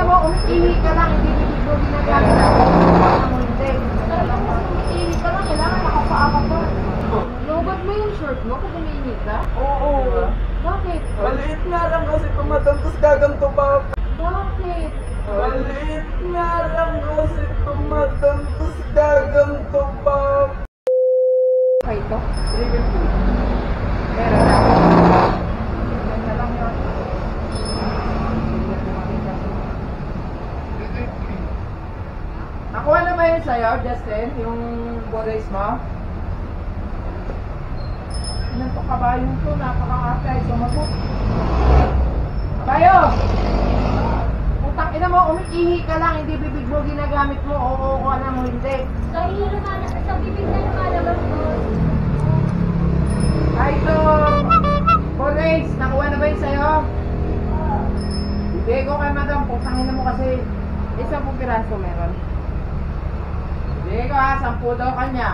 ina mo, umiihi ka lang, hindi bibig mo ginagamit. Hindi. Umiihi ka lang, kailangan nakapaa ka pa. Lugod mo yung short mo kung umiihi ka? Oo. Bakit? Maliit nga lang kasi tumatantos gaganto pa. Bakit? Maliit nga lang kasi tumatantos gaganto pa. Okay ito? Even po. Meron na. Ganda lang yun. Nakuha na ba yun sa'yo, Justin? Yung bodays mo? Ilan to kabayong to? Napaka-atay. Sumagot. Kayo! Utang ina mo, umiihi ka lang, hindi bibig mo ginagamit mo. Oo, ano mo hindi. Sa bibig na lumalabas mo. Ay, ito! Bodays, nakuha na ba yun sa'yo? Bigay ko kay madam, putangin na mo kasi 10 piraso meron. Bigay ko ha, 10 daw kanya.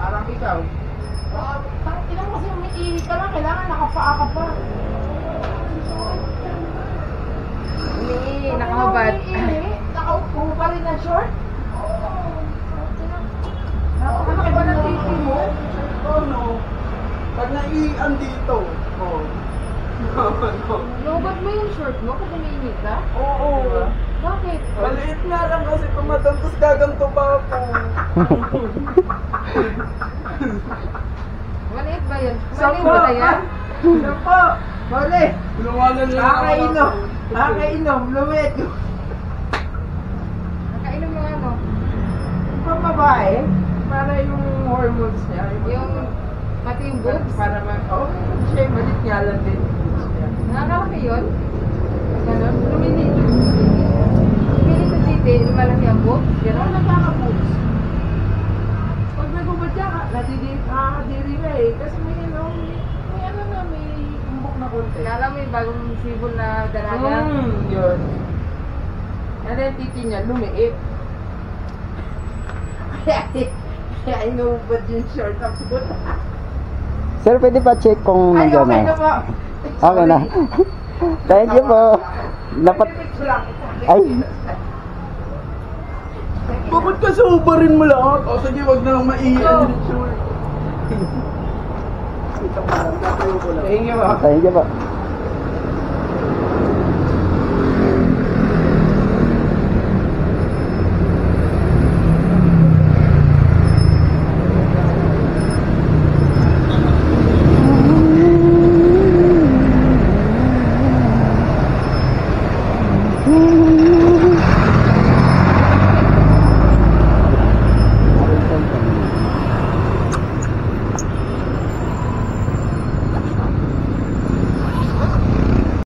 Parang ikaw. Tangina mo kasi umiihi ka lang, kailangan nakapaa ka pa. Umiihi, nakahubad. Nakaupo pa rin na short? Napakalaki ba ng titi mo? Ano? Pag naiian dito. Oh. Lugod mo yung short mo kung umiihi ka? Oo. Bakit? Maliit nga lang kasi tumatantos gaganto pa ako. Maliit ba yun? Maliit Sampo! ba na yan? Sampo! Mali! Lumanan lang Nakainom! Nakainom! Lumit! Nakainom ng ano? Pang babae, para yung hormones niya. Yung pati yung boobs? Para oh, siya malit nga lang din. Nakakalaki yun? Ganon? Lumilito. Lumilito dito, lumalaki ang boobs? Ganon? Nagkaka-boobs. Pag nagbubadya ka, nakakadiri na eh. Kasi may ano na, may umbok na konti. Kala mo yung bagong sibol na dalaga? Yun. Ano yung titi niya, lumiit. Kaya inubad yung short ang puta. Sir, pwede pa check kung Ay, nandiyan okay na. na po. Okay na. Thank you po. Dapat... Ay, Bakit ka subarin mo lahat? O sige, wag na lang maiian yung short. Kita mo lang, tatayo ko lang. Thank you po. thank you po.